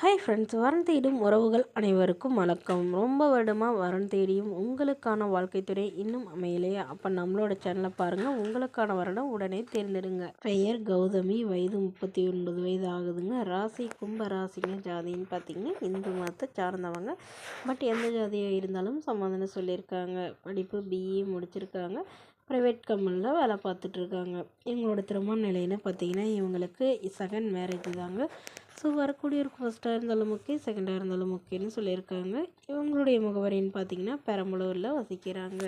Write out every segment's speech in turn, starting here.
Hi friends, வரன் தேடும் உறவுகள் அனைவருக்கும் வணக்கம். ரொம்ப வருடமாக வரன் தேடியும் உங்களுக்கான வாழ்க்கை துணை இன்னும் அமையலையா? அப்போ நம்மளோட சேனலை பாருங்கள். உங்களுக்கான வரனை உடனே தேர்ந்தெடுங்க. பெயர் கௌதமி, வயது 39 வயது ஆகுதுங்க. ராசி கும்ப ராசிங்க. ஜாதின்னு பார்த்தீங்கன்னா இந்து மதத்தை சார்ந்தவங்க. பட் எந்த ஜாதியாக இருந்தாலும் சமாதானம் சொல்லியிருக்காங்க. படிப்பு பிஇ முடிச்சிருக்காங்க. ப்ரைவேட் கம்பெனியில் வேலை பார்த்துட்ருக்காங்க. இவங்களோட திருமண நிலைன்னு பார்த்தீங்கன்னா இவங்களுக்கு செகண்ட் மேரேஜ் தாங்க. ஸோ வரக்கூடியவருக்கு ஃபஸ்ட்டாக இருந்தாலும் ஓகே, செகண்டாக இருந்தாலும் ஓகேன்னு சொல்லியிருக்காங்க. இவங்களுடைய முகவரின்னு பார்த்தீங்கன்னா பெரம்பலூரில் வசிக்கிறாங்க.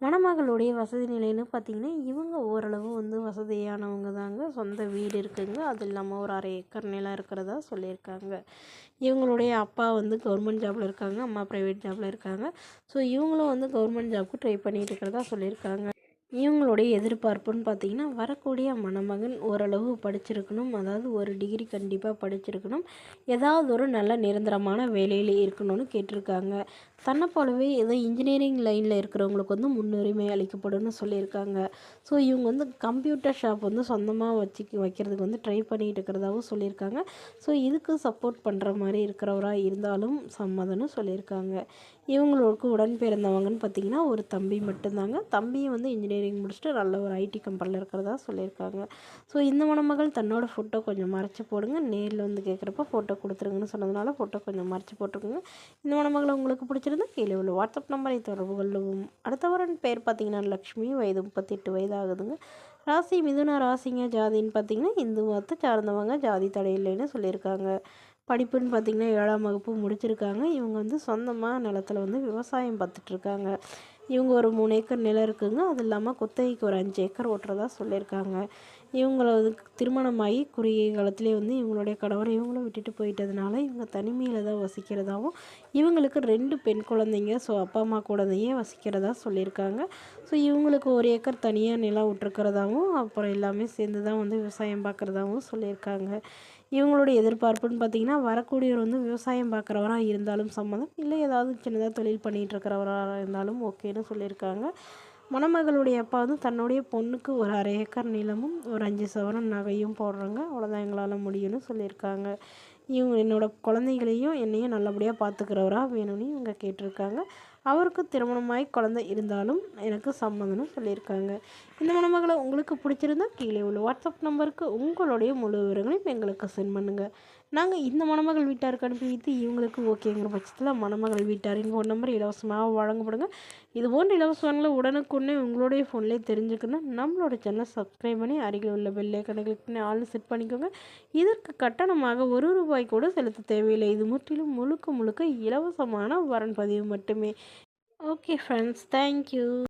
மணமகளுடைய வசதி நிலைன்னு பார்த்திங்கன்னா இவங்க ஓரளவு வசதியானவங்க தாங்க. சொந்த வீடு இருக்குதுங்க. அது இல்லாமல் ஒரு 1/2 ஏக்கர் நிலம் இருக்கிறதா சொல்லியிருக்காங்க. இவங்களுடைய அப்பா கவர்மெண்ட் ஜாபில் இருக்காங்க, அம்மா ப்ரைவேட் ஜாபில் இருக்காங்க. ஸோ இவங்களும் கவர்மெண்ட் ஜாப்க்கு ட்ரை பண்ணிகிட்டு இருக்கிறதா சொல்லியிருக்காங்க. இவங்களுடைய எதிர்பார்ப்புன்னு பார்த்திங்கன்னா வரக்கூடிய மணமகன் ஓரளவு படிச்சிருக்கணும். அதாவது ஒரு டிகிரி கண்டிப்பாக படிச்சிருக்கணும். ஏதாவது ஒரு நல்ல நிரந்தரமான வேலையில் இருக்கணும்னு கேட்டிருக்காங்க. தன்னை போலவே ஏதோ இன்ஜினியரிங் லைனில் இருக்கிறவங்களுக்கு முன்னுரிமை அளிக்கப்படும்னு சொல்லியிருக்காங்க. ஸோ இவங்க கம்ப்யூட்டர் ஷாப் சொந்தமாக வைக்கிறதுக்கு ட்ரை பண்ணிகிட்டு இருக்கிறதாகவும் சொல்லியிருக்காங்க. ஸோ இதுக்கு சப்போர்ட் பண்ணுற மாதிரி இருக்கிறவராக இருந்தாலும் சம்மதம்னு சொல்லியிருக்காங்க. இவங்களுக்கு உடன் பிறந்தவங்கன்னு பார்த்திங்கன்னா ஒரு தம்பி மட்டும்தாங்க. தம்பியும் இன்ஜினியரிங் முடிச்சுட்டு நல்ல ஒரு ஐடி கம்பெனியில் இருக்கிறதா சொல்லியிருக்காங்க. ஸோ இந்த மணமகள் தன்னோட ஃபோட்டோ கொஞ்சம் மறைச்சி போடுங்க, நேரில் கேட்குறப்ப ஃபோட்டோ கொடுத்துருங்கன்னு சொன்னதுனால ஃபோட்டோ கொஞ்சம் மறைச்சி போட்டுருக்குங்க. இந்த மணமகளை உங்களுக்கு பிடிச்சிருந்தா கீழே உள்ள வாட்ஸ்அப் நம்பரை தொடர்பு கொள்ளவும். அடுத்தவரன் பேர் பார்த்திங்கன்னா லக்ஷ்மி, வயது 38 வயது ஆகுதுங்க. ராசி மிதுன ராசிங்க. ஜாதின்னு பார்த்திங்கன்னா இந்து மதத்தை சார்ந்தவங்க. ஜாதி தடையில்லைன்னு சொல்லியிருக்காங்க. படிப்புன்னு பார்த்திங்கன்னா 7ஆம் வகுப்பு முடிச்சிருக்காங்க. இவங்க சொந்தமாக நிலத்தில் விவசாயம் பார்த்துட்ருக்காங்க. இவங்க ஒரு 3 ஏக்கர் நிலம் இருக்குதுங்க. அது இல்லாமல் குத்தகைக்கு ஒரு 5 ஏக்கர் ஓட்டுறதா சொல்லியிருக்காங்க. இவங்கள திருமணமாகி குறுகிய காலத்திலே இவங்களுடைய கணவர் இவங்களும் விட்டுட்டு போயிட்டதுனால இவங்க தனிமையில் தான் வசிக்கிறதாகவும், இவங்களுக்கு 2 பெண் குழந்தைங்க. ஸோ அப்பா அம்மா கூடயே வசிக்கிறதா சொல்லியிருக்காங்க. ஸோ இவங்களுக்கு 1 ஏக்கர் தனியாக நிலம் விட்டுருக்கிறதாகவும், அப்புறம் எல்லாமே சேர்ந்து தான் விவசாயம் பார்க்குறதாகவும் சொல்லியிருக்காங்க. இவங்களுடைய எதிர்பார்ப்புன்னு பார்த்திங்கன்னா வரக்கூடியவர் விவசாயம் பார்க்குறவராக இருந்தாலும் சம்மதம், இல்லை ஏதாவது சின்னதாக தொழில் பண்ணிகிட்டு இருக்கிறவராக இருந்தாலும் ஓகேன்னு சொல்லியிருக்காங்க. மணமகளுடைய அப்பா தன்னுடைய பொண்ணுக்கு ஒரு 1/2 ஏக்கர் நிலமும் ஒரு 5 சவரன் நகையும் போடுறாங்க. அவ்வளோதான் எங்களால் முடியும்னு சொல்லியிருக்காங்க. இவங்க என்னோடய குழந்தைகளையும் என்னையும் நல்லபடியாக பார்த்துக்கிறவராக வேணும்னு இவங்க கேட்டிருக்காங்க. அவருக்கு திருமணமாகி குழந்தை இருந்தாலும் எனக்கு சம்மதம்னு சொல்லியிருக்காங்க. இந்த மணமகளை உங்களுக்கு பிடிச்சிருந்தா கீழே உள்ள வாட்ஸ்அப் நம்பருக்கு உங்களுடைய முழு விவரங்களையும் எங்களுக்கு சென்ட் பண்ணுங்கள். நாங்கள் இந்த மணமகள் வீட்டாருக்கு அனுப்பி வைத்து இவங்களுக்கு ஓகேங்கிற பட்சத்தில் மணமகள் வீட்டாரின் ஃபோன் நம்பர் இலவசமாக வழங்கப்படுங்க. இது போன்ற இலவசங்களை உடனுக்குடனே உங்களுடைய ஃபோன்லேயே தெரிஞ்சுக்கணும். நம்மளோட சேனலை சப்ஸ்கிரைப் பண்ணி அருகில் உள்ள பெல் ஐக்கனை கிளிக் பண்ணி ஆல் செட் பண்ணிக்கோங்க. இதற்கு கட்டணமாக ₹1 கூட செலுத்த தேவையில்லை. இது முற்றிலும் முழுக்க இலவசமான வரன் பதிவு மட்டுமே. Okay friends, thank you.